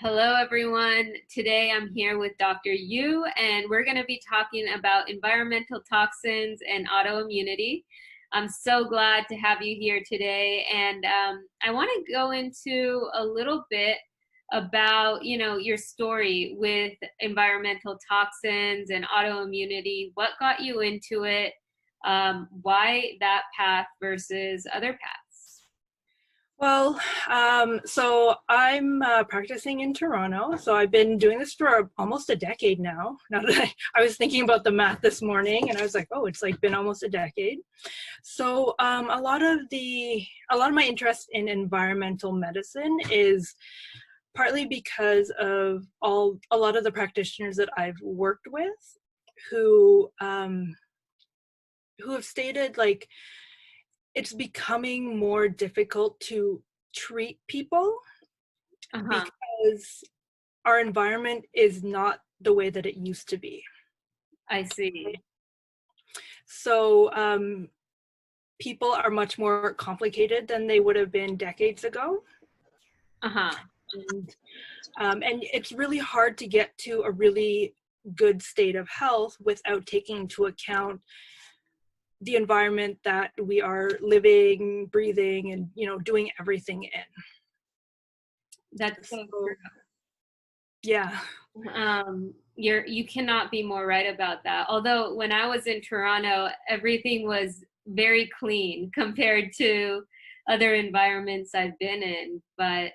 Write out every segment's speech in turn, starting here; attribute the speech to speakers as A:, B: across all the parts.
A: Hello, everyone. Today I'm here with Dr. Yu, and we're going to be talking about environmental toxins and autoimmunity. I'm so glad to have you here today, and I want to go into a little bit about, your story with environmental toxins and autoimmunity. What got you into it? Why that path versus other paths?
B: So I'm practicing in Toronto. So I've been doing this for almost a decade now. Now that I was thinking about the math this morning, and I was like, oh, it's like been almost a decade. So a lot of my interest in environmental medicine is partly because of a lot of the practitioners that I've worked with, who have stated like it's becoming more difficult to treat people
A: Uh-huh.
B: because our environment is not the way that it used to be.
A: I see.
B: So people are much more complicated than they would have been decades ago.
A: Uh-huh.
B: And it's really hard to get to a really good state of health without taking into account the environment that we are living, breathing, and doing everything in.
A: That's so
B: So,
A: true.
B: yeah.
A: You cannot be more right about that. Although when I was in Toronto, everything was very clean compared to other environments I've been in. But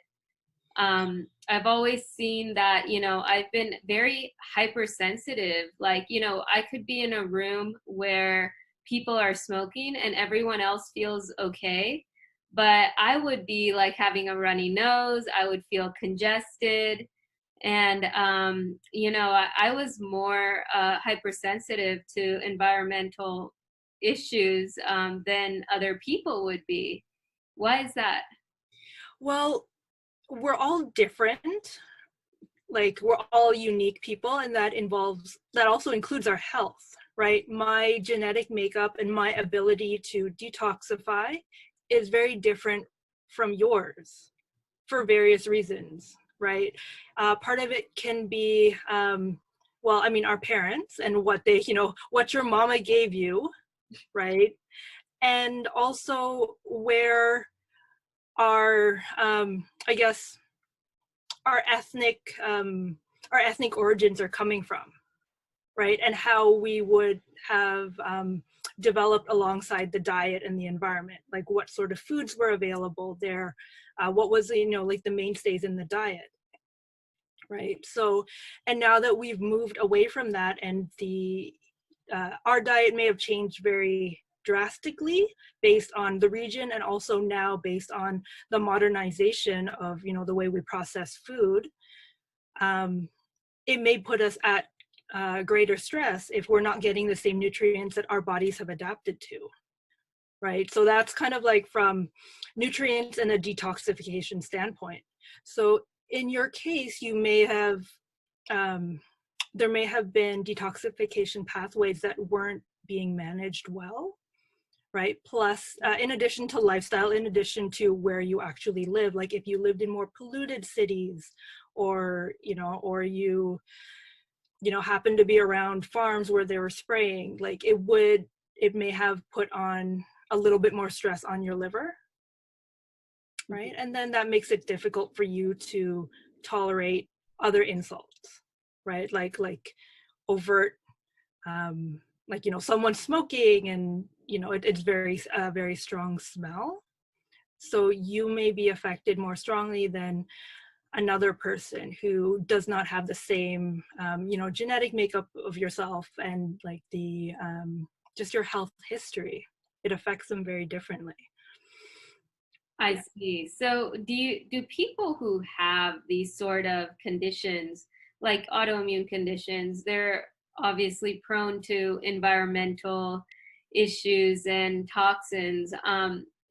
A: I've always seen that, I've been very hypersensitive. Like, I could be in a room where people are smoking and everyone else feels okay. But I would be like having a runny nose, I would feel congested. And, I was more hypersensitive to environmental issues than other people would be. Why is that?
B: Well, we're all different. Like we're all unique people, and that also includes our health, right? My genetic makeup and my ability to detoxify is very different from yours for various reasons, right? Part of it can be our parents and what your mama gave you, right? And also where our I guess our ethnic origins are coming from, right? And how we would have developed alongside the diet and the environment, like what sort of foods were available there, what was like the mainstays in the diet, right? So, and now that we've moved away from that, and our diet may have changed very drastically based on the region, and also now based on the modernization of the way we process food. It may put us at greater stress if we're not getting the same nutrients that our bodies have adapted to, right? So that's kind of like from nutrients and a detoxification standpoint. So in your case, you may have there may have been detoxification pathways that weren't being managed well, right? Plus, in addition to lifestyle, in addition to where you actually live, like if you lived in more polluted cities, or you happen to be around farms where they were spraying, like it may have put on a little bit more stress on your liver, right? And then that makes it difficult for you to tolerate other insults, right? Like overt, someone smoking, and it's very strong smell. So you may be affected more strongly than another person who does not have the same genetic makeup of yourself, and like the just your health history. It affects them very differently.
A: I
B: Yeah.
A: see. So do people who have these sort of conditions, like autoimmune conditions, they're obviously prone to environmental issues and toxins.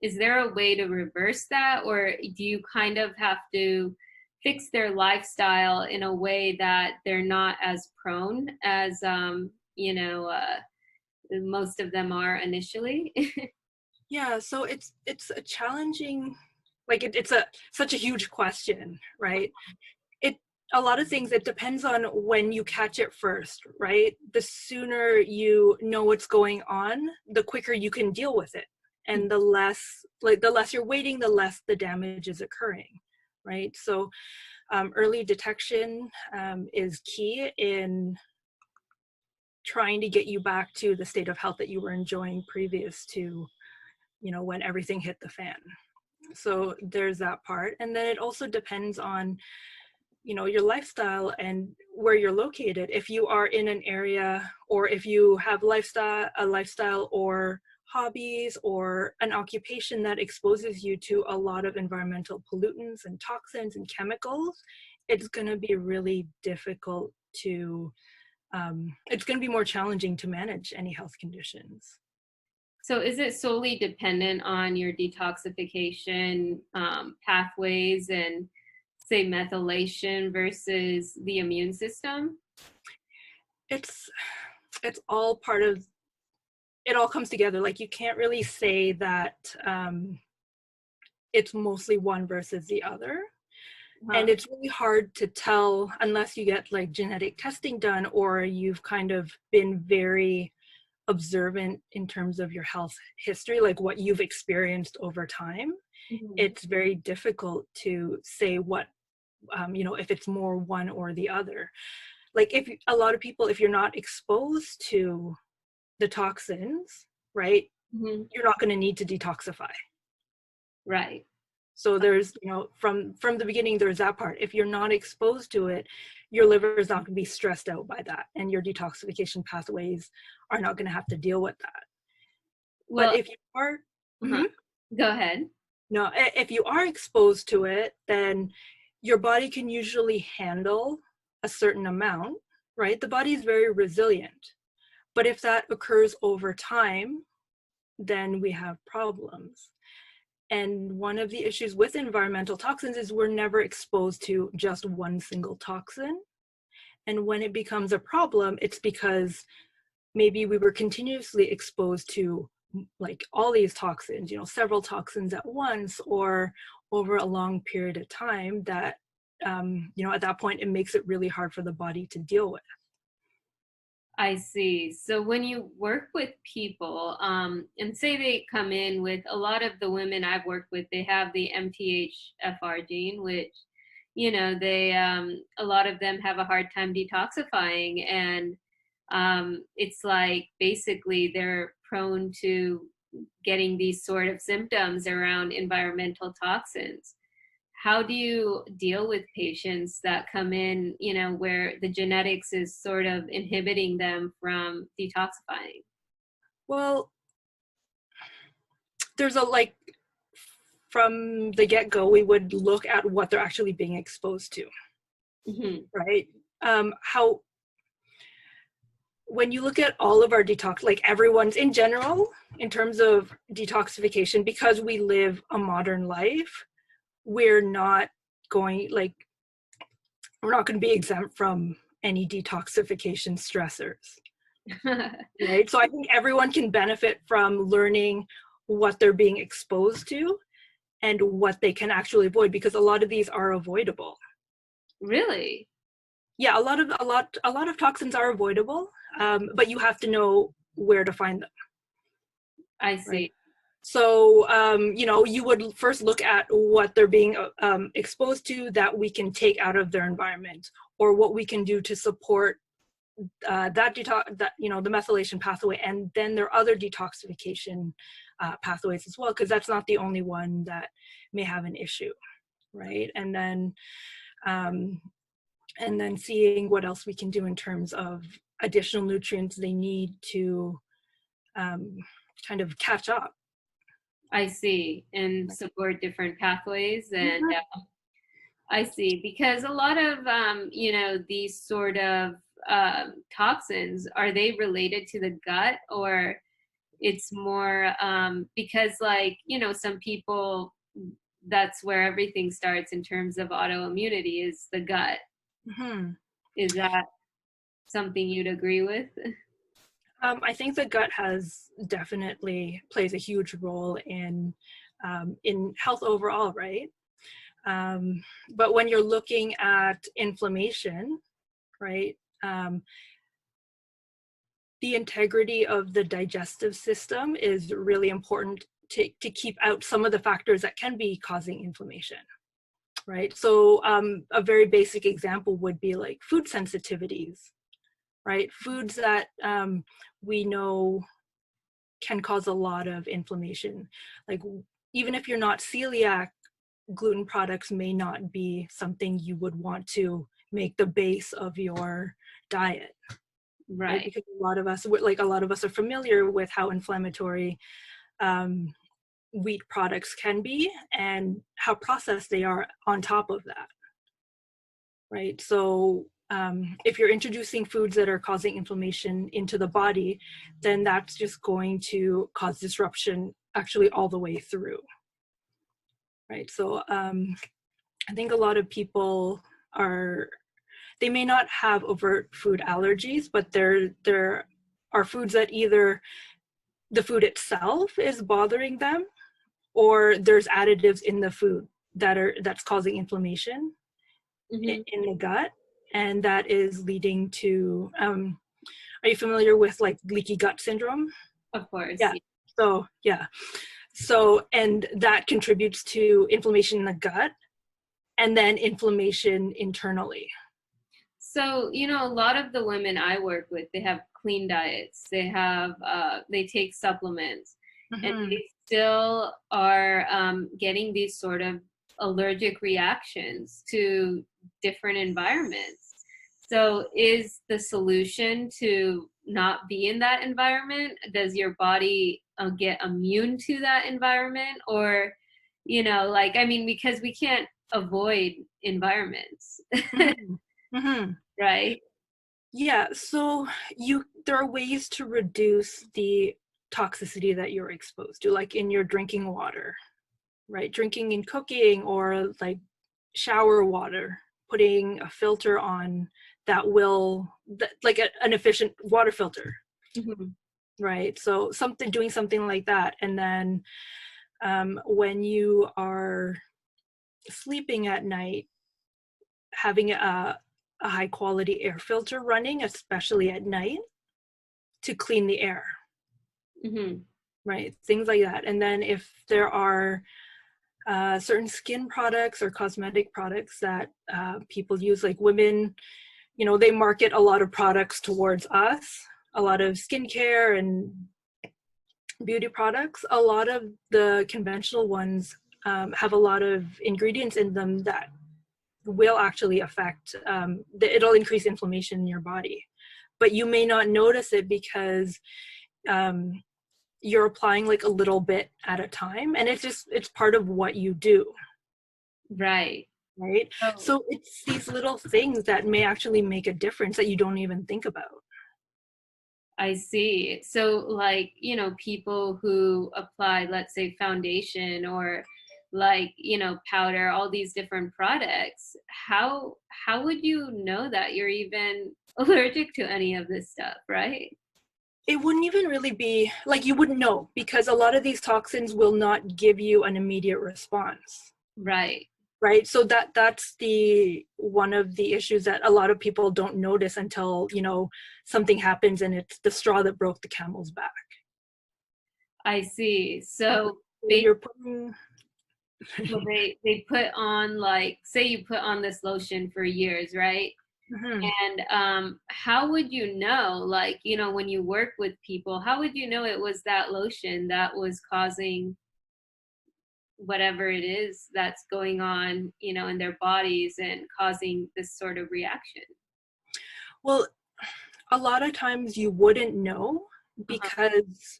A: Is there a way to reverse that, or do you kind of have to fix their lifestyle in a way that they're not as prone as most of them are initially?
B: Yeah, so it's a challenging, like it's a such a huge question, right? a lot of things, it depends on when you catch it first, right? The sooner you know what's going on, the quicker you can deal with it. And the less you're waiting, the less the damage is occurring, right? So early detection is key in trying to get you back to the state of health that you were enjoying previous to, when everything hit the fan. So there's that part. And then it also depends on, your lifestyle and where you're located. If you are in an area, or if you have a lifestyle or hobbies or an occupation that exposes you to a lot of environmental pollutants and toxins and chemicals, it's going to be really difficult to, it's going to be more challenging to manage any health conditions.
A: So is it solely dependent on your detoxification pathways and, say, methylation versus the immune system?
B: It's all part of, it all comes together. Like, you can't really say that it's mostly one versus the other. And it's really hard to tell unless you get like genetic testing done, or you've kind of been very observant in terms of your health history, like what you've experienced over time.
A: Mm-hmm.
B: It's very difficult to say what, if it's more one or the other. Like, if a lot of people, if you're not exposed to the toxins, right,
A: Mm-hmm.
B: you're not going to need to detoxify.
A: Right.
B: So there's, from the beginning, there's that part. If you're not exposed to it, your liver is not going to be stressed out by that, and your detoxification pathways are not going to have to deal with that.
A: Well,
B: but if you are,
A: go ahead.
B: No, if you are exposed to it, then your body can usually handle a certain amount, right? The body is very resilient. But if that occurs over time, then we have problems. And one of the issues with environmental toxins is we're never exposed to just one single toxin. And when it becomes a problem, it's because maybe we were continuously exposed to like all these toxins, several toxins at once or over a long period of time that, at that point, it makes it really hard for the body to deal with.
A: I see. So when you work with people, and say they come in with, a lot of the women I've worked with, they have the MTHFR gene, which, they, a lot of them have a hard time detoxifying. And it's like basically they're prone to getting these sort of symptoms around environmental toxins. How do you deal with patients that come in, where the genetics is sort of inhibiting them from detoxifying?
B: Well, there's from the get-go, we would look at what they're actually being exposed to, right? When you look at all of our detox, like everyone's in general, in terms of detoxification, because we live a modern life, we're not going to be exempt from any detoxification stressors. Right? So I think everyone can benefit from learning what they're being exposed to and what they can actually avoid, because a lot of these are avoidable.
A: Really?
B: Yeah, a lot of toxins are avoidable, but you have to know where to find them.
A: I see.
B: Right? So, you would first look at what they're being exposed to that we can take out of their environment, or what we can do to support the methylation pathway, and then there are other detoxification pathways as well, because that's not the only one that may have an issue, right? And then seeing what else we can do in terms of additional nutrients they need to kind of catch up.
A: I see, and support different pathways. And I see, because a lot of, these sort of toxins, are they related to the gut, or it's more because, some people, that's where everything starts in terms of autoimmunity, is the gut. Is that something you'd agree with?
B: I think the gut definitely plays a huge role in health overall, right? But when you're looking at inflammation, right, the integrity of the digestive system is really important to keep out some of the factors that can be causing inflammation, right? So a very basic example would be like food sensitivities, right? Foods that we know can cause a lot of inflammation. Like even if you're not celiac, gluten products may not be something you would want to make the base of your diet. Right? Because a lot of us are familiar with how inflammatory wheat products can be and how processed they are on top of that, right? So if you're introducing foods that are causing inflammation into the body, then that's just going to cause disruption actually all the way through, right? So I think a lot of people they may not have overt food allergies, but there are foods that either the food itself is bothering them, or there's additives in the food that's causing inflammation in the gut, and that is leading to are you familiar with like leaky gut syndrome?
A: Of course.
B: Yeah. So and that contributes to inflammation in the gut and then inflammation internally.
A: So, you know, a lot of the women I work with, they have clean diets. They take supplements, and they still are getting these sort of allergic reactions to different environments. So is the solution to not be in that environment? Does your body get immune to that environment? Or, you know, like, I mean, because we can't avoid environments. Right?
B: Yeah, so there are ways to reduce the toxicity that you're exposed to, like in your drinking water, right? Drinking and cooking, or like shower water, putting a filter on that like an efficient water filter, right? So doing something like that. And then when you are sleeping at night, having a high quality air filter running, especially at night, to clean the air, right? Things like that. And then if there are certain skin products or cosmetic products that people use, like women, you know, they market a lot of products towards us, a lot of skincare and beauty products. A lot of the conventional ones have a lot of ingredients in them that will actually affect, it'll increase inflammation in your body. But you may not notice it because you're applying like a little bit at a time, and it's part of what you do.
A: Right.
B: Oh. So it's these little things that may actually make a difference that you don't even think about.
A: I see. So like, you know, people who apply, let's say, foundation or like, you know, powder, all these different products, how would you know that you're even allergic to any of this stuff, right?
B: It wouldn't even really be like, you wouldn't know, because a lot of these toxins will not give you an immediate response. Right. So that's one of the issues that a lot of people don't notice until, you know, something happens and it's the straw that broke the camel's back. I
A: see. So
B: you're putting
A: so they put on, like, say you put on this lotion for years, right? And how would you know, like, you know, when you work with people, how would you know it was that lotion that was causing whatever it is that's going on, you know, in their bodies and causing this sort of reaction?
B: Well, a lot of times you wouldn't know, because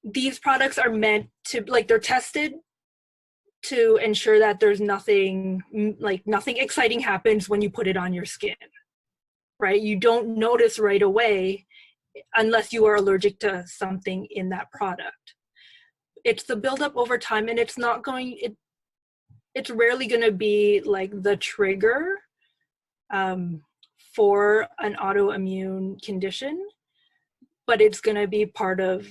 B: these products are meant to, like, they're tested to ensure that there's nothing exciting happens when you put it on your skin, right? You don't notice right away unless you are allergic to something in that product. It's the buildup over time, and it's rarely going to be like the trigger for an autoimmune condition, but it's going to be part of,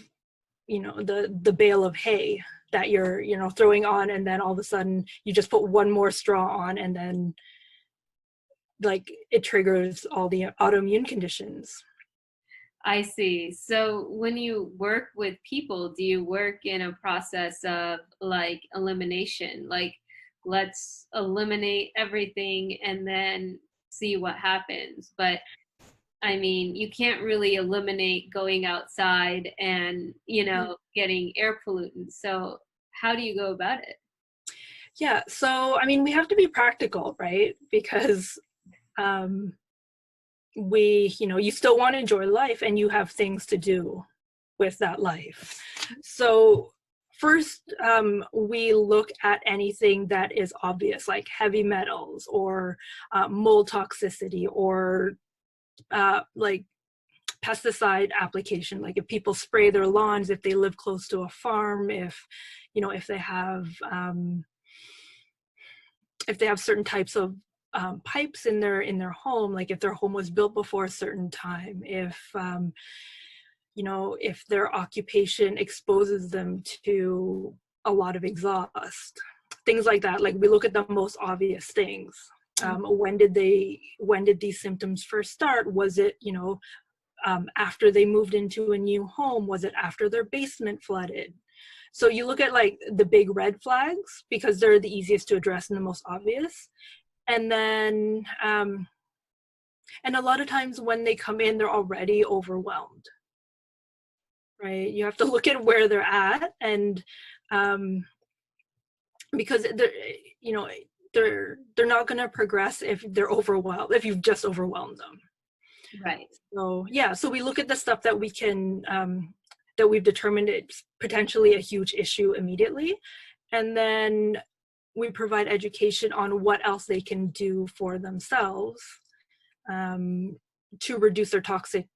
B: you know, the bale of hay that you're, you know, throwing on, and then all of a sudden you just put one more straw on, and then like it triggers all the autoimmune conditions.
A: I see. So when you work with people, do you work in a process of like elimination? Like, let's eliminate everything and then see what happens. But I mean, you can't really eliminate going outside and, getting air pollutants. So how do you go about it?
B: Yeah, so I mean, we have to be practical, right? Because you still want to enjoy life, and you have things to do with that life. So first, we look at anything that is obvious, like heavy metals or mold toxicity, or like pesticide application, like if people spray their lawns, if they live close to a farm, if they have certain types of pipes in their home, like if their home was built before a certain time, if their occupation exposes them to a lot of exhaust, things like that. Like we look at the most obvious things. When did these symptoms first start? Was it, after they moved into a new home? Was it after their basement flooded? So you look at like the big red flags, because they're the easiest to address and the most obvious. And then, and a lot of times when they come in, they're already overwhelmed, right? You have to look at where they're at, and because they're not going to progress if they're overwhelmed, if you've just overwhelmed them.
A: Right.
B: So yeah, so we look at the stuff that we can, that we've determined it's potentially a huge issue immediately. And then we provide education on what else they can do for themselves to reduce their toxic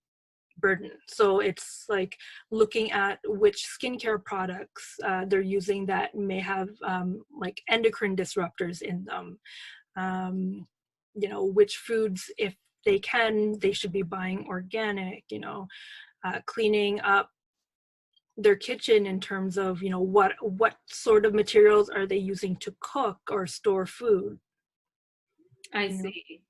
B: burden. So it's like looking at which skincare products they're using that may have like endocrine disruptors in them. Which foods, if they should be buying organic, cleaning up their kitchen in terms of, what sort of materials are they using to cook or store food.
A: I see.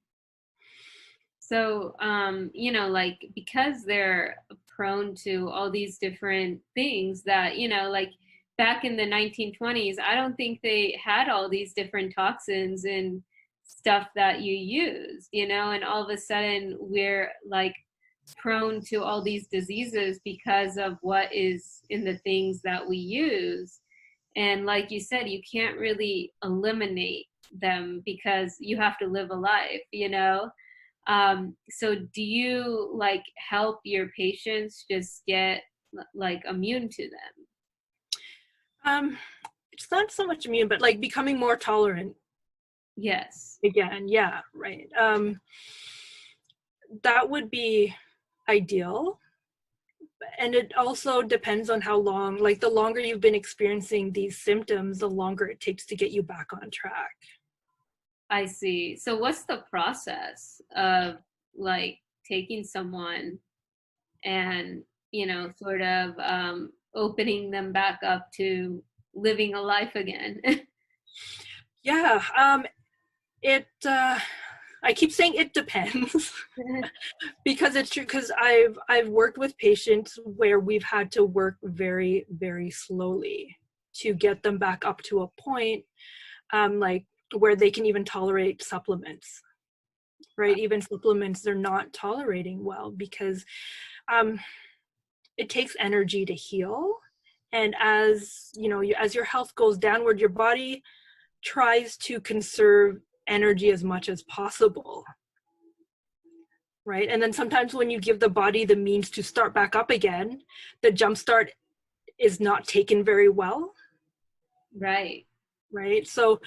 A: So, like, because they're prone to all these different things that, like back in the 1920s, I don't think they had all these different toxins and stuff that you use, and all of a sudden we're like prone to all these diseases because of what is in the things that we use. And like you said, you can't really eliminate them because you have to live a life, so do you like help your patients just get like immune to
B: them? It's not so much immune, but like becoming more tolerant.
A: Yes.
B: Again, yeah, right. That would be ideal. And it also depends on how long, like the longer you've been experiencing these symptoms, the longer it takes to get you back on track.
A: I see. So what's the process of like taking someone and, sort of opening them back up to living a life again?
B: Yeah, I keep saying it depends because it's true, because I've worked with patients where we've had to work very, very slowly to get them back up to a point like where they can even tolerate supplements, right? Even supplements they're not tolerating well, because it takes energy to heal. And as as your health goes downward, your body tries to conserve energy as much as possible, right? And then sometimes when you give the body the means to start back up again, the jump start is not taken very well.
A: Right.
B: So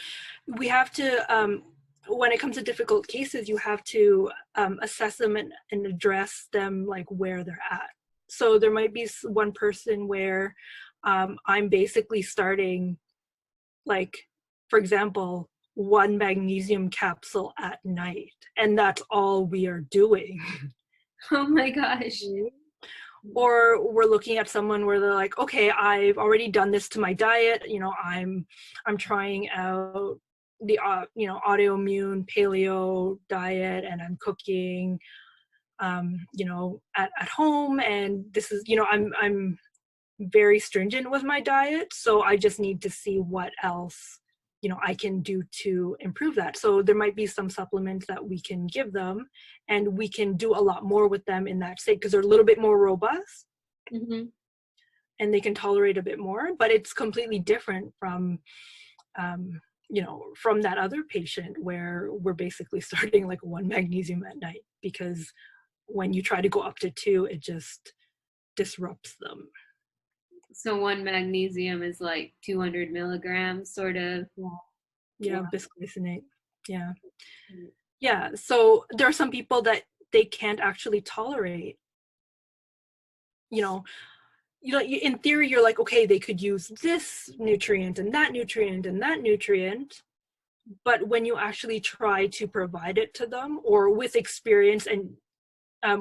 B: we have to, when it comes to difficult cases, you have to assess them and address them like where they're at. So there might be one person where I'm basically starting, like, for example, one magnesium capsule at night, and that's all we are doing.
A: Oh my gosh.
B: Or we're looking at someone where they're like, okay, I've already done this to my diet. I'm trying out the autoimmune paleo diet, and I'm cooking at home, and this is I'm very stringent with my diet, so I just need to see what else I can do to improve that. So there might be some supplements that we can give them, and we can do a lot more with them in that state because they're a little bit more robust,
A: Mm-hmm.
B: and they can tolerate a bit more. But it's completely different from from that other patient where we're basically starting like 1 magnesium at night, because when you try to go up to 2, it just disrupts them.
A: So 1 magnesium is like 200 milligrams, sort of.
B: Yeah,
A: Wow.
B: bisglycinate. Yeah. Yeah. So there are some people that they can't actually tolerate, you know, in theory, you're like, okay, they could use this nutrient and that nutrient and that nutrient. But when you actually try to provide it to them, or with experience and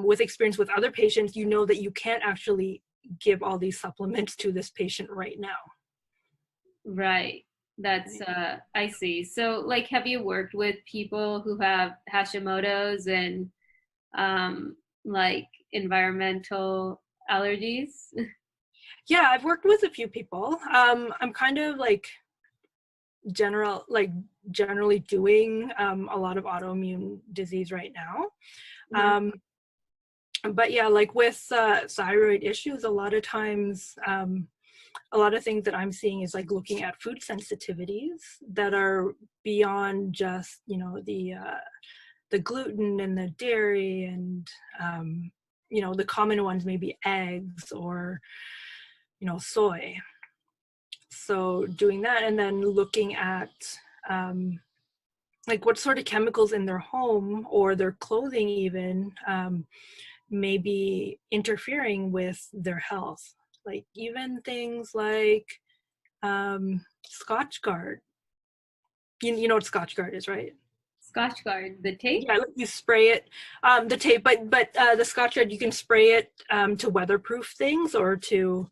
B: with experience with other patients, you know that you can't actually give all these supplements to this patient right now.
A: Right. That's I see. So like, have you worked with people who have Hashimoto's and like environmental allergies?
B: Yeah, I've worked with a few people. I'm kind of like generally doing a lot of autoimmune disease right now.
A: Uh-huh.
B: But yeah, like with thyroid issues, a lot of times, a lot of things that I'm seeing is like looking at food sensitivities that are beyond just the gluten and the dairy, and the common ones may be eggs or soy. So doing that, and then looking at like what sort of chemicals in their home or their clothing even may be interfering with their health. Like even things like Scotch Guard. You know what Scotch Guard is, right?
A: Scotch Guard, the tape?
B: Yeah, you spray it, the tape, but the Scotch Guard, you can spray it to weatherproof things or to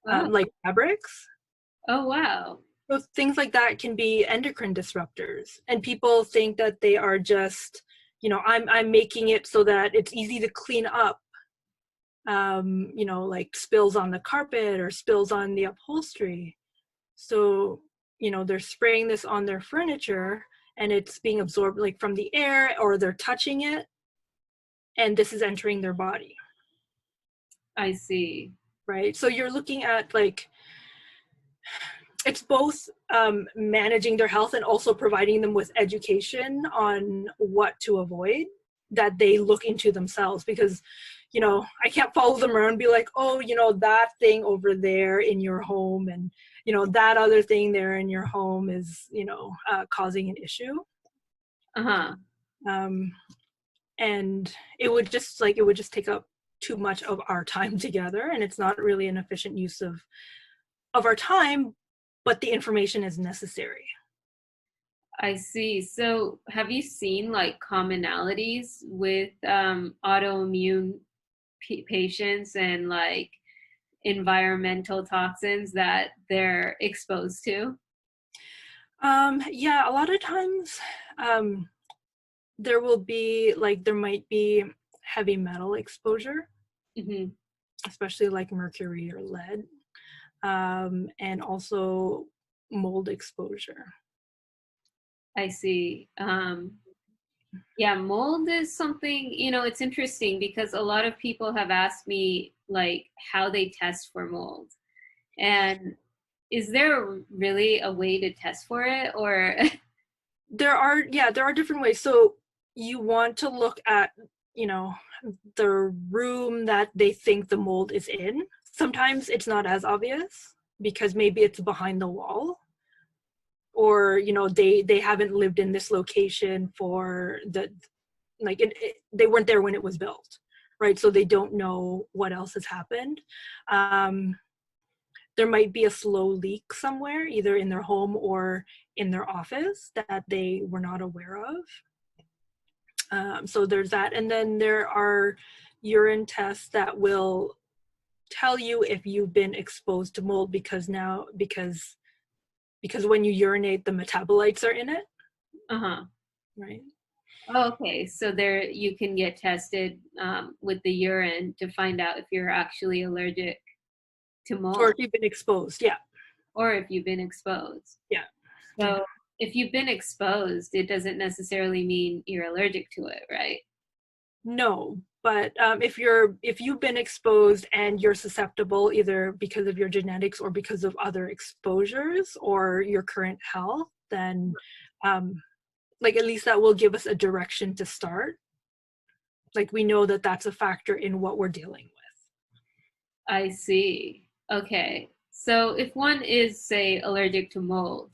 A: Oh,
B: like fabrics.
A: oh wow.
B: So things like that can be endocrine disruptors, and people think that they are just, I'm making it so that it's easy to clean up, like spills on the carpet or spills on the upholstery. So, they're spraying this on their furniture, and it's being absorbed like from the air, or they're touching it, and this is entering their body,
A: I see.
B: right? So you're looking at like, it's both managing their health and also providing them with education on what to avoid, that they look into themselves. Because I can't follow them around and be like, oh, that thing over there in your home, and that other thing there in your home is causing an issue.
A: Uh-huh.
B: um, and it would just take up too much of our time together, and it's not really an efficient use of our time, but the information is necessary.
A: I see. So have you seen like commonalities with autoimmune patients and like environmental toxins that they're exposed to?
B: Yeah, a lot of times there might be heavy metal exposure,
A: Hmm.
B: especially like mercury or lead, and also mold exposure.
A: I see. Yeah, mold is something, it's interesting because a lot of people have asked me like how they test for mold. And is there really a way to test for it or
B: There are different ways. So you want to look at the room that they think the mold is in. Sometimes it's not as obvious because maybe it's behind the wall, or they haven't lived in this location for they weren't there when it was built, right? So they don't know what else has happened. There might be a slow leak somewhere, either in their home or in their office, that they were not aware of. So there's that. And then there are urine tests that will tell you if you've been exposed to mold because when you urinate, the metabolites are in it,
A: Uh-huh.
B: right?
A: Oh, okay, so there you can get tested with the urine to find out if you're actually allergic to
B: Or if
A: mold
B: you've been exposed, yeah,
A: or if you've been exposed.
B: yeah, yeah.
A: So if you've been exposed, it doesn't necessarily mean you're allergic to it, right?
B: No, but if you've been exposed and you're susceptible either because of your genetics or because of other exposures or your current health, then like at least that will give us a direction to start. Like we know that that's a factor in what we're dealing with.
A: I see. Okay. So if one is, say, allergic to mold,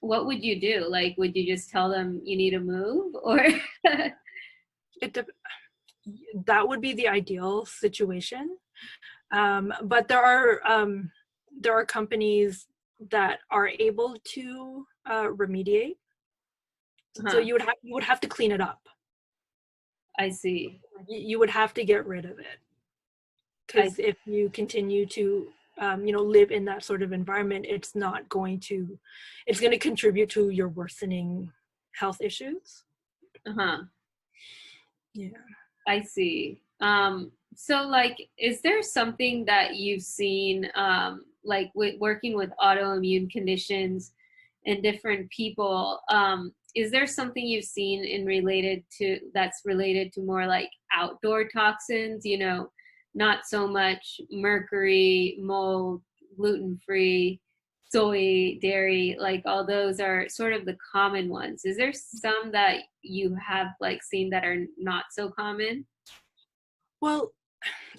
A: what would you do? Like, would you just tell them you need to move, or?
B: It that would be the ideal situation, but there are companies that are able to remediate. So
A: Huh,
B: you would have to clean it up.
A: I see.
B: You would have to get rid of it,
A: I
B: because if you continue to live in that sort of environment, it's going to contribute to your worsening health issues.
A: uh-huh.
B: Yeah.
A: I see. So like, is there something that you've seen, like with working with autoimmune conditions and different people? Is there something you've seen in related to that's related to more like outdoor toxins? You know, not so much mercury, mold, gluten-free, soy, dairy, like all those are sort of the common ones. Is there some that you have like seen that are not so common?
B: Well,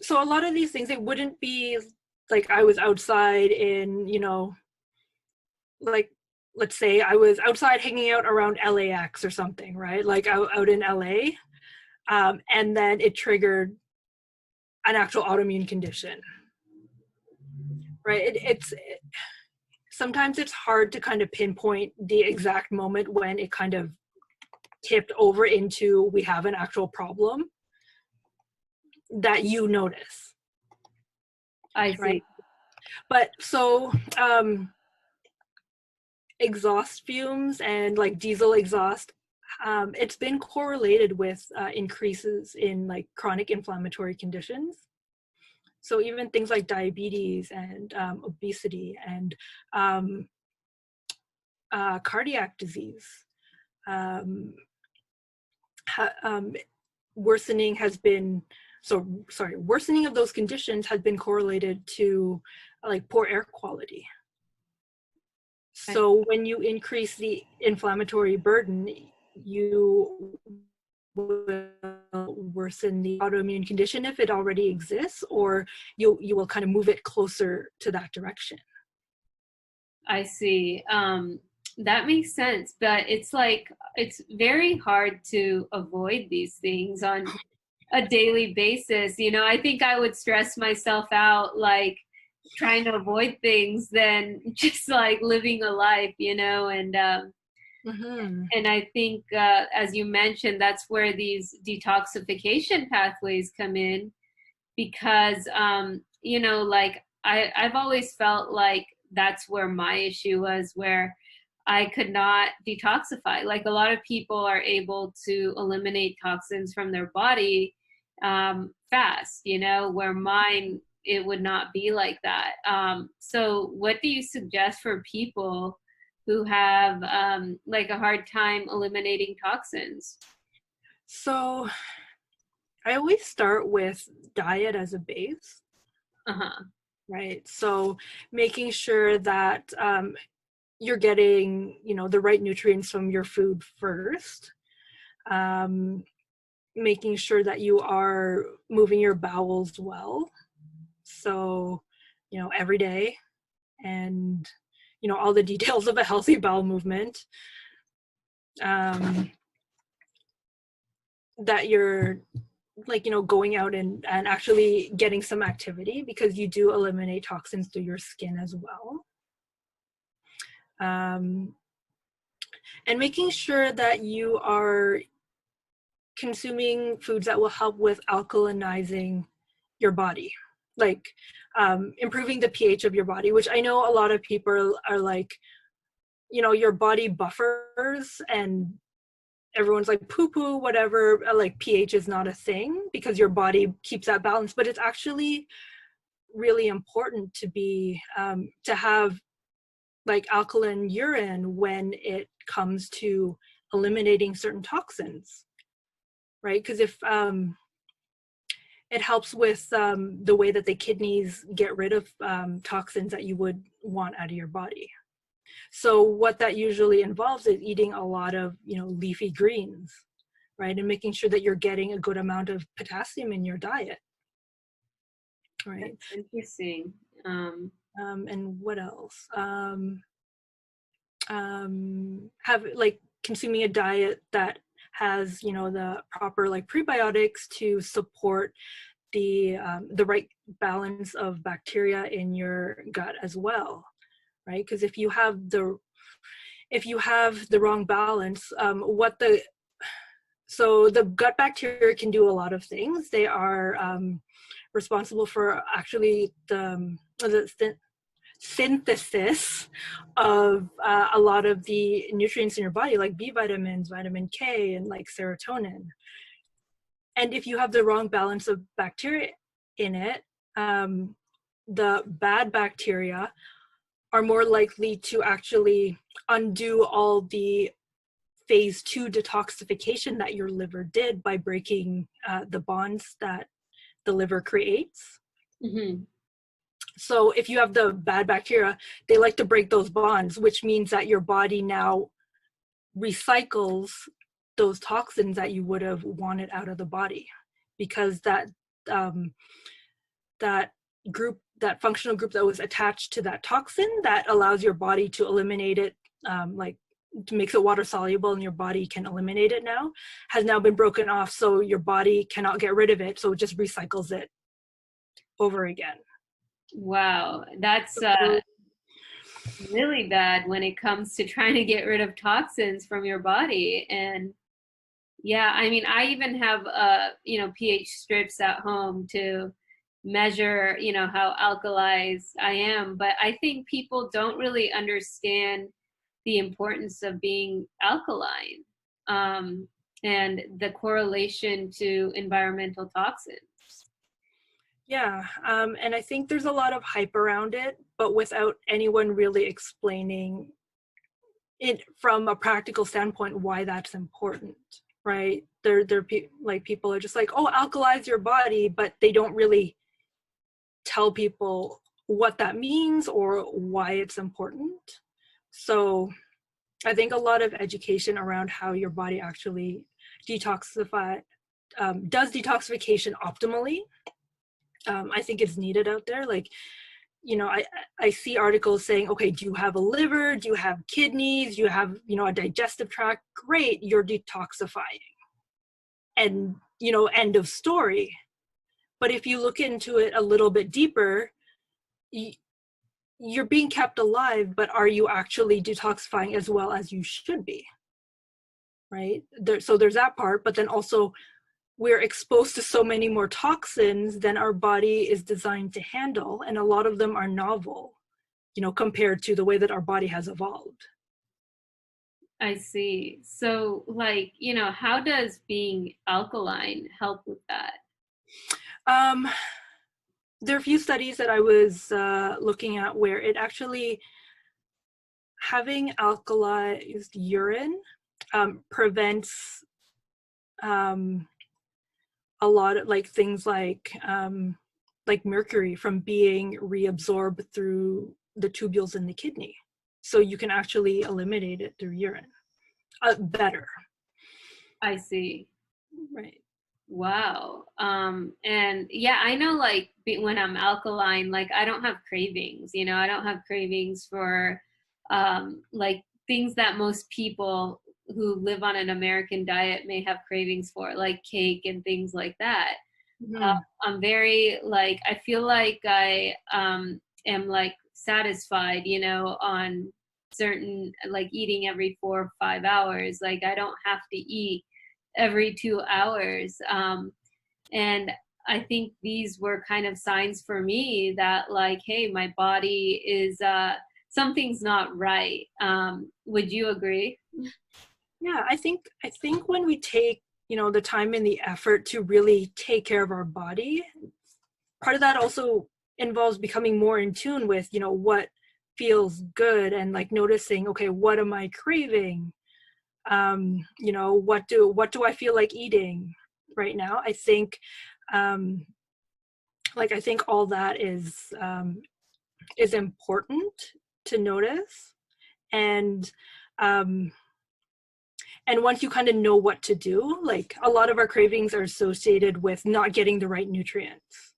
B: so a lot of these things, it wouldn't be like I was outside in, like let's say I was outside hanging out around LAX or something, right? Like out in LA, and then it triggered an actual autoimmune condition, right? Sometimes it's hard to kind of pinpoint the exact moment when it kind of tipped over into we have an actual problem that you notice,
A: I
B: right?
A: see.
B: But so exhaust fumes and like diesel exhaust, it's been correlated with increases in like chronic inflammatory conditions. So even things like diabetes and obesity and um, cardiac disease, um, worsening has been worsening of those conditions has been correlated to like poor air quality. So when you increase the inflammatory burden, you will worsen the autoimmune condition if it already exists, or you will kind of move it closer to that direction.
A: I see. That makes sense, but it's like it's very hard to avoid these things on a daily basis. You know, I think I would stress myself out like trying to avoid things than just like living a life, you know,
B: Mm-hmm.
A: and I think as you mentioned, that's where these detoxification pathways come in because you know, like I've always felt like that's where my issue was, where I could not detoxify. Like a lot of people are able to eliminate toxins from their body fast, you know, where mine, it would not be like that. So what do you suggest for people who have like a hard time eliminating toxins?
B: So I always start with diet as a base,
A: Uh-huh.
B: right? So making sure that you're getting, the right nutrients from your food first. Making sure that you are moving your bowels well. So, every day, and, all the details of a healthy bowel movement. That you're like, going out and actually getting some activity, because you do eliminate toxins through your skin as well. And making sure that you are consuming foods that will help with alkalinizing your body, like improving the pH of your body, which I know a lot of people are like, your body buffers, and everyone's like poo poo, whatever, like pH is not a thing because your body keeps that balance. But it's actually really important to have like alkaline urine when it comes to eliminating certain toxins, right? Because if it helps with the way that the kidneys get rid of toxins that you would want out of your body. So what that usually involves is eating a lot of, leafy greens, right? And making sure that you're getting a good amount of potassium in your diet, right?
A: That's interesting.
B: And what else? Have like consuming a diet that has, the proper like prebiotics to support the right balance of bacteria in your gut as well, right? Because if you have the wrong balance, so the gut bacteria can do a lot of things. They are responsible for actually the synthesis of a lot of the nutrients in your body, like B vitamins, vitamin K, and like serotonin. And if you have the wrong balance of bacteria in it, the bad bacteria are more likely to actually undo all the phase 2 detoxification that your liver did by breaking the bonds that the liver creates.
A: Mm-hmm.
B: So if you have the bad bacteria, they like to break those bonds, which means that your body now recycles those toxins that you would have wanted out of the body, because that functional group that was attached to that toxin that allows your body to eliminate it, like makes it water soluble and your body can eliminate it now, has now been broken off, so your body cannot get rid of it, so it just recycles it over again.
A: Wow, that's really bad when it comes to trying to get rid of toxins from your body. And yeah, I mean, I even have pH strips at home to measure, how alkalized I am. But I think people don't really understand the importance of being alkaline, and the correlation to environmental toxins.
B: Yeah, and I think there's a lot of hype around it, but without anyone really explaining it from a practical standpoint why that's important, right? People are just like, oh, alkalize your body, but they don't really tell people what that means or why it's important. So I think a lot of education around how your body actually does detoxification optimally, I think is needed out there. Like, I see articles saying, okay, do you have a liver? Do you have kidneys? Do you have, a digestive tract? Great, you're detoxifying. And, end of story. But if you look into it a little bit deeper, you're being kept alive, but are you actually detoxifying as well as you should be? Right? So there's that part, but then also we're exposed to so many more toxins than our body is designed to handle, and a lot of them are novel, compared to the way that our body has evolved.
A: I see. So, like, how does being alkaline help with that?
B: There are a few studies that I was looking at where it actually, having alkalized urine prevents a lot of like things like mercury from being reabsorbed through the tubules in the kidney. So you can actually eliminate it through urine better.
A: I see.
B: Right.
A: Wow. And yeah, I know like when I'm alkaline, like I don't have cravings, I don't have cravings for like things that most people who live on an American diet may have cravings for, like cake and things like that.
B: Mm-hmm.
A: I'm very like, I feel like I am like satisfied, on certain, like eating every 4 or 5 hours. Like I don't have to eat every 2 hours. And I think these were kind of signs for me that like, hey, my body is something's not right. Would you agree?
B: Yeah, I think when we take, the time and the effort to really take care of our body, part of that also involves becoming more in tune with, what feels good, and like noticing, okay, what am I craving? What do I feel like eating right now? I think I think all that is important to notice. And um and once you kind of know what to do, like a lot of our cravings are associated with not getting the right nutrients.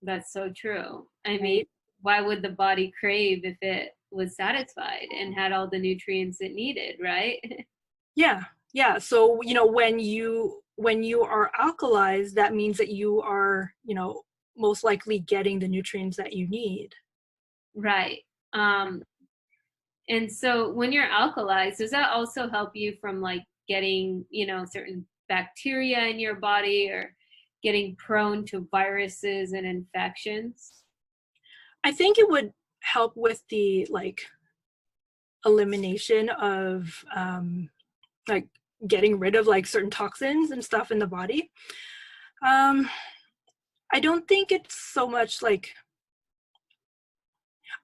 A: That's so true. I mean,
B: Right.
A: why would the body crave if it was satisfied and had all the nutrients it needed, right?
B: Yeah, so when you are alkalized, that means that you are, most likely getting the nutrients that you need.
A: Right. Um, and so when you're alkalized, does that also help you from like getting, certain bacteria in your body or getting prone to viruses and infections?
B: I think it would help with the elimination of like getting rid of like certain toxins and stuff in the body. um I don't think it's so much like,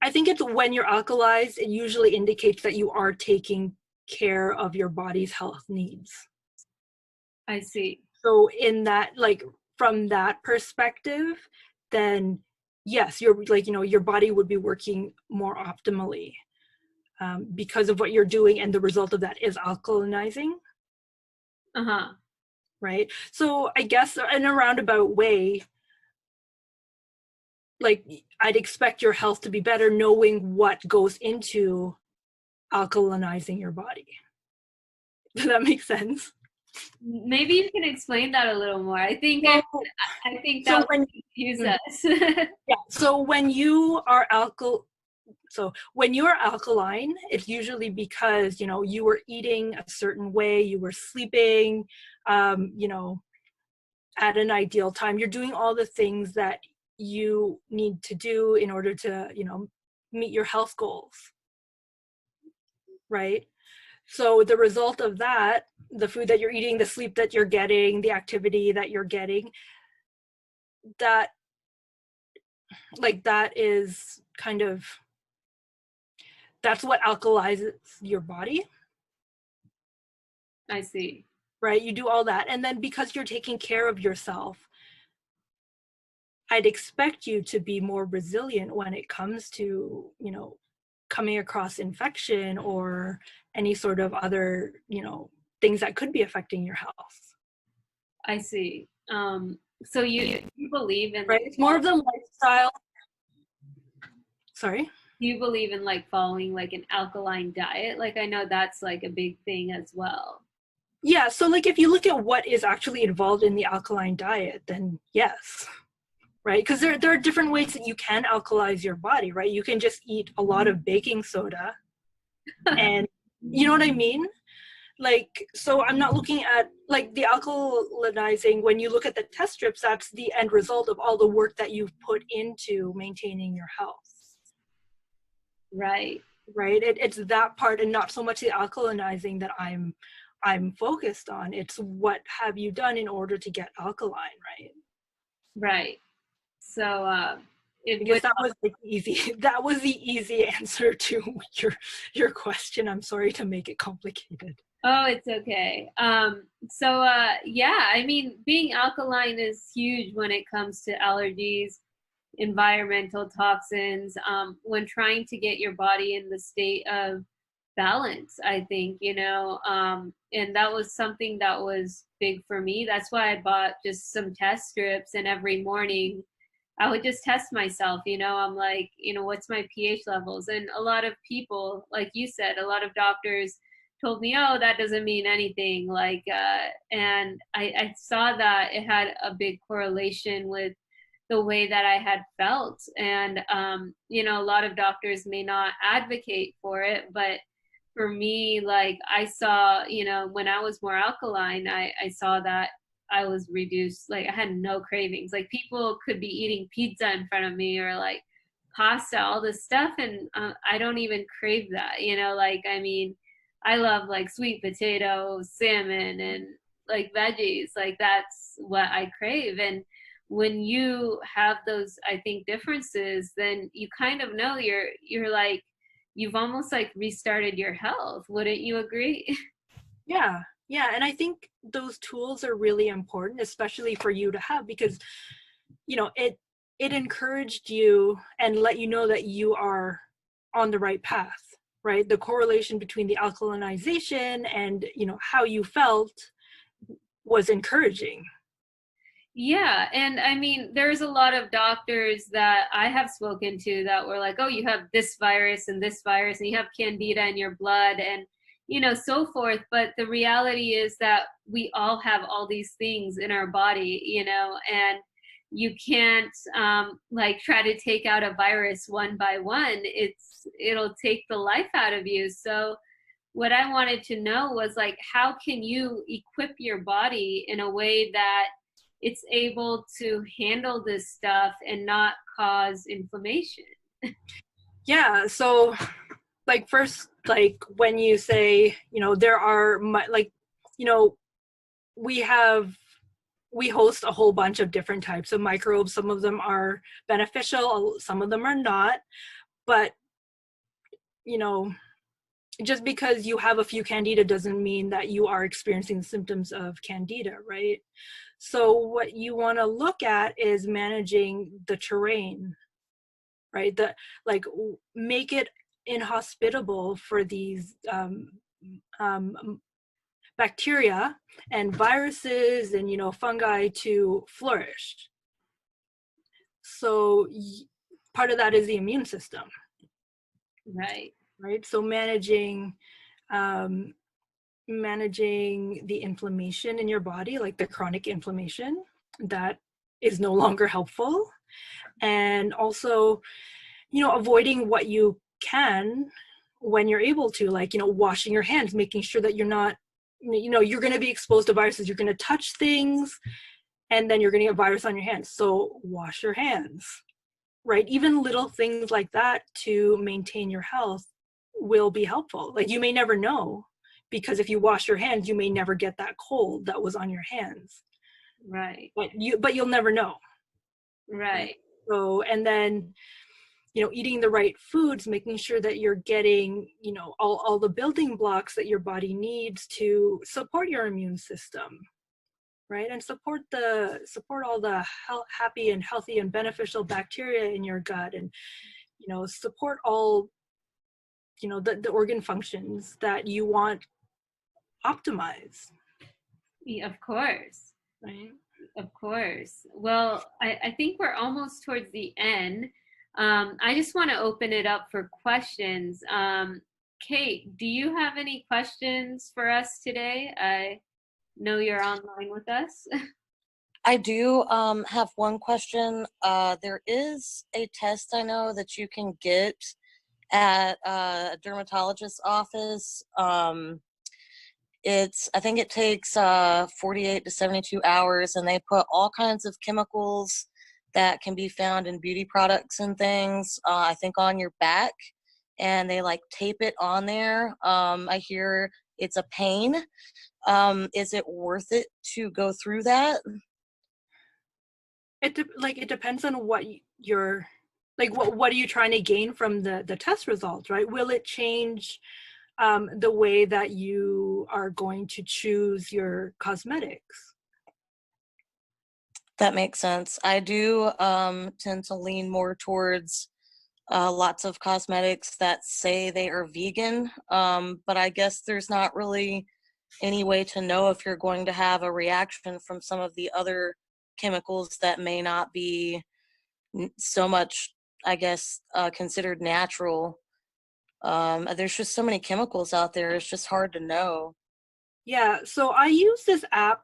B: I think it's when you're alkalized, it usually indicates that you are taking care of your body's health needs.
A: I see.
B: So in that, like, from that perspective, then yes, you're like, your body would be working more optimally, because of what you're doing, and the result of that is alkalinizing.
A: Uh-huh.
B: Right? So I guess in a roundabout way, like, I'd expect your health to be better knowing what goes into alkalinizing your body. Does that make sense?
A: Maybe you can explain that a little more.
B: So,
A: I think that
B: so
A: would
B: when
A: confuse
B: mm,
A: us.
B: yeah, so when you're alkaline, it's usually because you were eating a certain way, you were sleeping, um, you know, at an ideal time. You're doing all the things that you need to do in order to, meet your health goals, right? So the result of that, the food that you're eating, the sleep that you're getting, the activity that you're getting, that that is kind of, that's what alkalizes your body,
A: I see.
B: right? You do all that, and then because you're taking care of yourself, I'd expect you to be more resilient when it comes to, coming across infection or any sort of other, things that could be affecting your health.
A: I see. So you believe in
B: Right?
A: like
B: It's more of the lifestyle. Sorry?
A: do you believe in like following like an alkaline diet? Like I know that's like a big thing as well.
B: Yeah, so like if you look at what is actually involved in the alkaline diet, then yes, right? Because there are different ways that you can alkalize your body, right? You can just eat a lot of baking soda, and you know what I mean? Like, so I'm not looking at like the alkalinizing. When you look at the test strips, that's the end result of all the work that you've put into maintaining your health,
A: Right.
B: right? It's that part, and not so much the alkalinizing that I'm focused on. It's what have you done in order to get alkaline, right?
A: Right. So
B: I
A: it
B: guess
A: would
B: that was the easy that was the easy answer to your question. I'm sorry to make it complicated.
A: oh, it's okay. So yeah, I mean being alkaline is huge when it comes to allergies, environmental toxins, when trying to get your body in the state of balance, I think, and that was something that was big for me. That's why I bought just some test strips, and every morning I would just test myself, I'm like, what's my pH levels? And a lot of people, like you said, a lot of doctors told me, oh, that doesn't mean anything. Like, and I saw that it had a big correlation with the way that I had felt. And, a lot of doctors may not advocate for it, but for me, like I saw, when I was more alkaline, I saw that I was reduced. Like I had no cravings. Like people could be eating pizza in front of me or like pasta, all this stuff, and I don't even crave that. Like I mean, I love like sweet potatoes, salmon, and like veggies. Like that's what I crave. And when you have those, I think, differences, then you kind of know you're like you've almost like restarted your health. Wouldn't you agree?
B: Yeah, yeah, and I think those tools are really important, especially for you to have, because it encouraged you and let you know that you are on the right path, right? The correlation between the alkalinization and how you felt was encouraging.
A: Yeah, and I mean, there's a lot of doctors that I have spoken to that were like, "Oh, you have this virus and this virus, and you have candida in your blood, and so forth." But the reality is that we all have all these things in our body, and you can't like try to take out a virus one by one. It'll take the life out of you. So what I wanted to know was like, how can you equip your body in a way that it's able to handle this stuff and not cause inflammation?
B: Yeah, so like first, like when you say, there are like, we have we host a whole bunch of different types of microbes. Some of them are beneficial, some of them are not. But, just because you have a few candida doesn't mean that you are experiencing the symptoms of candida, right? So what you want to look at is managing the terrain, right? Make it inhospitable for these bacteria and viruses and fungi to flourish. So part of that is the immune system,
A: Right.
B: So managing the inflammation in your body, like the chronic inflammation that is no longer helpful, and also avoiding what you can when you're able to, like washing your hands, making sure that you're not, you're going to be exposed to viruses, you're going to touch things, and then you're going to get virus on your hands. So wash your hands, right? Even little things like that to maintain your health will be helpful. Like you may never know, because if you wash your hands, you may never get that cold that was on your hands.
A: Right.
B: But you'll never know.
A: Right.
B: So, and then, eating the right foods, making sure that you're getting, all the building blocks that your body needs to support your immune system, right? And support all the happy and healthy and beneficial bacteria in your gut, and, support all, the organ functions that you want optimized.
A: Yeah, of course.
B: Right.
A: Of course. Well, I think we're almost towards the end. I just want to open it up for questions. Kate, do you have any questions for us today? I know you're online with us.
C: I do have one question. There is a test I know that you can get at a dermatologist's office. I think it takes 48 to 72 hours, and they put all kinds of chemicals that can be found in beauty products and things, I think on your back, and they like tape it on there. I hear it's a pain. Is it worth it to go through that?
B: It depends on what you're like. What are you trying to gain from the test results, right? Will it change the way that you are going to choose your cosmetics?
C: That makes sense. I do tend to lean more towards lots of cosmetics that say they are vegan, but I guess there's not really any way to know if you're going to have a reaction from some of the other chemicals that may not be so much, I guess, considered natural. There's just so many chemicals out there, it's just hard to know.
B: Yeah, so I use this app.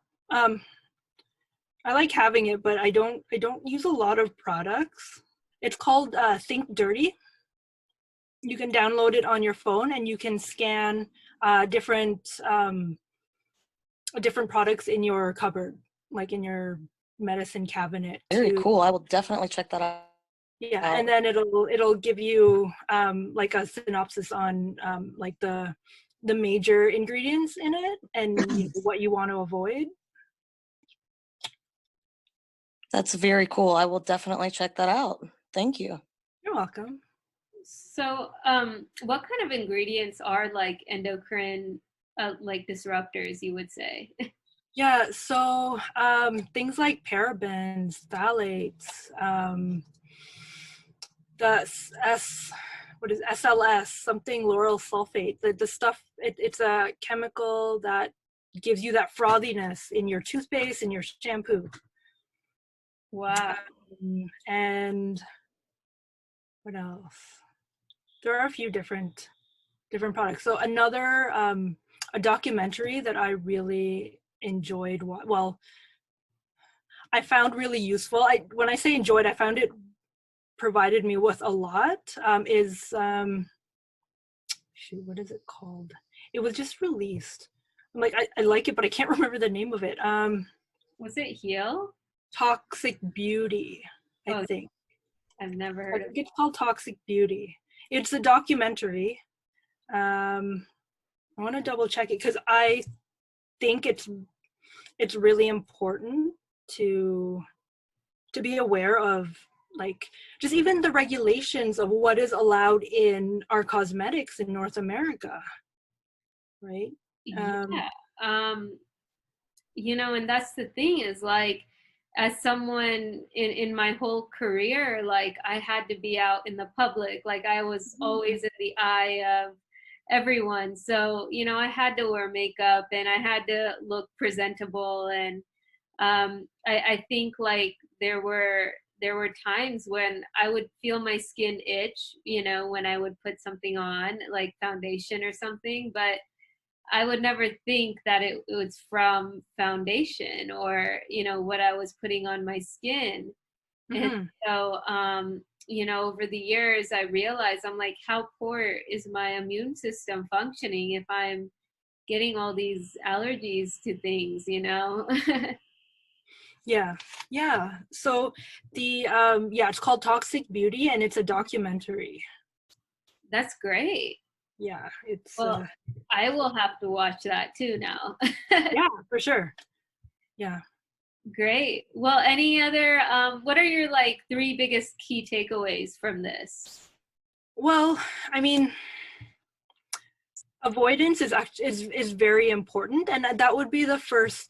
B: I like having it, but I don't use a lot of products. It's called Think Dirty. You can download it on your phone, and you can scan different products in your cupboard. like in your medicine cabinet
C: Very
B: to,
C: cool. I will definitely check that out.
B: yeah, and then it'll give you like a synopsis on like the major ingredients in it and what you want to avoid.
C: That's very cool. I will definitely check that out. Thank you.
B: You're welcome.
A: So, what kind of ingredients are like endocrine, like disruptors, you would say?
B: Yeah, so things like parabens, phthalates, what is SLS, something lauryl sulfate. The stuff, it's a chemical that gives you that frothiness in your toothpaste and your shampoo.
A: Wow.
B: And what else? There are a few different products. So another a documentary that I really enjoyed, well, I found really useful. When I say enjoyed, I found it provided me with a lot. Is shoot, what is it called? It was just released. I'm like, I like it, but I can't remember the name of it.
A: Was it Heal?
B: Toxic Beauty, I think.
A: I've never
B: I
A: heard of
B: think it's called Toxic Beauty. It's a documentary. I want to double check it because I think it's really important to be aware of, like, just even the regulations of what is allowed in our cosmetics in North America, right?
A: Yeah. You know, and that's the thing is like, as someone in my whole career, like I had to be out in the public, like I was always in the eye of everyone. So, you know, I had to wear makeup and I had to look presentable. And I think like there were times when I would feel my skin itch, you know, when I would put something on like foundation or something, but I would never think that it was from foundation or, you know, what I was putting on my skin. And so, you know, over the years, I realized I'm like, how poor is my immune system functioning if I'm getting all these allergies to things, you know?
B: Yeah. So the it's called Toxic Beauty, and it's a documentary.
A: That's great.
B: Yeah, it's
A: Well, I will have to watch that too now.
B: yeah, for sure. Yeah.
A: Great. Well, any other, what are your like 3 biggest key takeaways from this?
B: Well, I mean, avoidance is very important, and that would be the first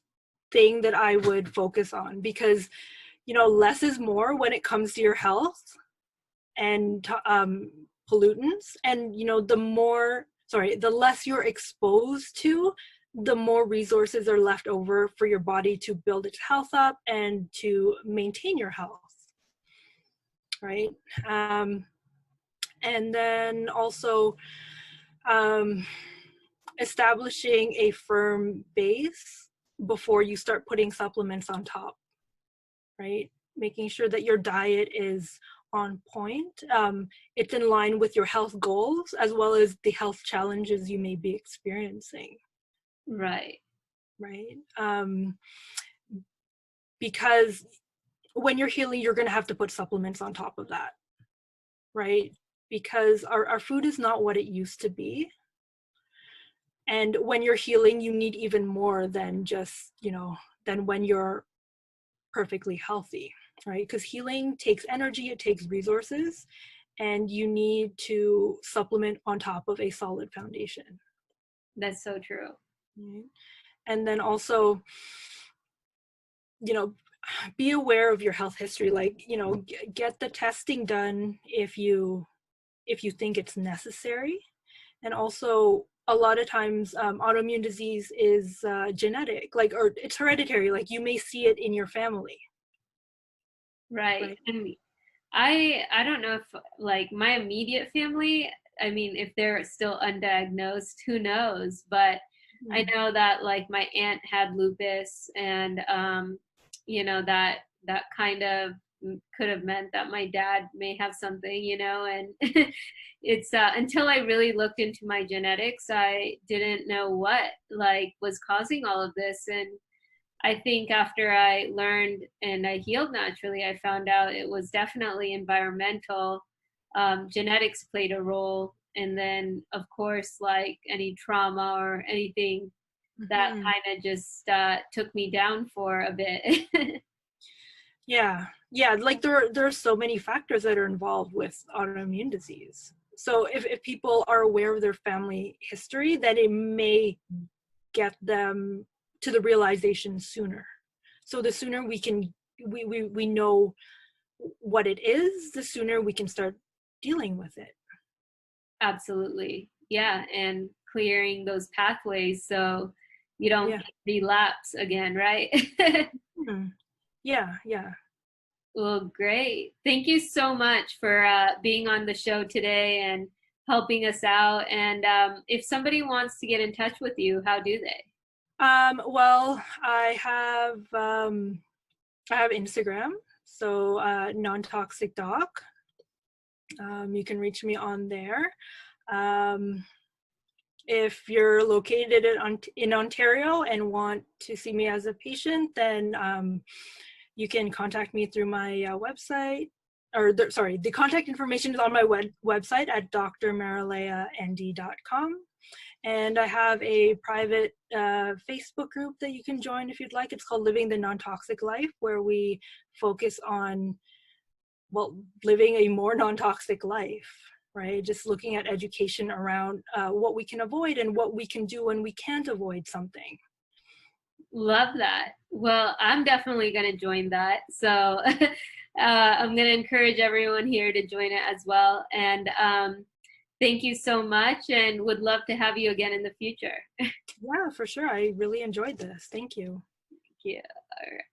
B: thing that I would focus on, because, you know, less is more when it comes to your health and pollutants. And, you know, the less you're exposed to, the more resources are left over for your body to build its health up and to maintain your health, right? And then also establishing a firm base before you start putting supplements on top, right? Making sure that your diet is on point. It's in line with your health goals as well as the health challenges you may be experiencing.
A: Right.
B: Right. Because when you're healing, you're going to have to put supplements on top of that, right? Because our food is not what it used to be. And when you're healing, you need even more than just, you know, than when you're perfectly healthy, right? Because healing takes energy, it takes resources, and you need to supplement on top of a solid foundation.
A: That's so true.
B: Right? And then also, you know, be aware of your health history. Like, you know, get the testing done if you think it's necessary. And also, a lot of times autoimmune disease is genetic, like, or it's hereditary, like you may see it in your family.
A: Right. And I don't know if like my immediate family, I mean, if they're still undiagnosed, who knows? But I know that like my aunt had lupus, and you know, that kind of could have meant that my dad may have something, you know, and it's until I really looked into my genetics, I didn't know what like was causing all of this. And I think after I learned and I healed naturally, I found out it was definitely environmental. Genetics played a role. And then, of course, like any trauma or anything that
B: Mhm.
A: kind of just took me down for a bit.
B: Yeah, like there are so many factors that are involved with autoimmune disease. So if people are aware of their family history, then it may get them to the realization sooner. So the sooner we know what it is, the sooner we can start dealing with it.
A: Absolutely. Yeah. And clearing those pathways so you don't
B: Yeah.
A: relapse again, right?
B: Mhm. Yeah.
A: Well, great. Thank you so much for being on the show today and helping us out. And if somebody wants to get in touch with you, how do they?
B: Well, I have Instagram, so non-toxic doc. You can reach me on there. Um, if you're located in Ontario and want to see me as a patient, then you can contact me through my website. The contact information is on my website at drmarileand.com. And I have a private Facebook group that you can join if you'd like. It's called Living the Non-Toxic Life, where we focus on, well, living a more non-toxic life, right? Just looking at education around what we can avoid and what we can do when we can't avoid something.
A: Love that. Well, I'm definitely going to join that. So I'm going to encourage everyone here to join it as well. And thank you so much and would love to have you again in the future.
B: Yeah, for sure. I really enjoyed this. Thank you.
A: Thank you. All right.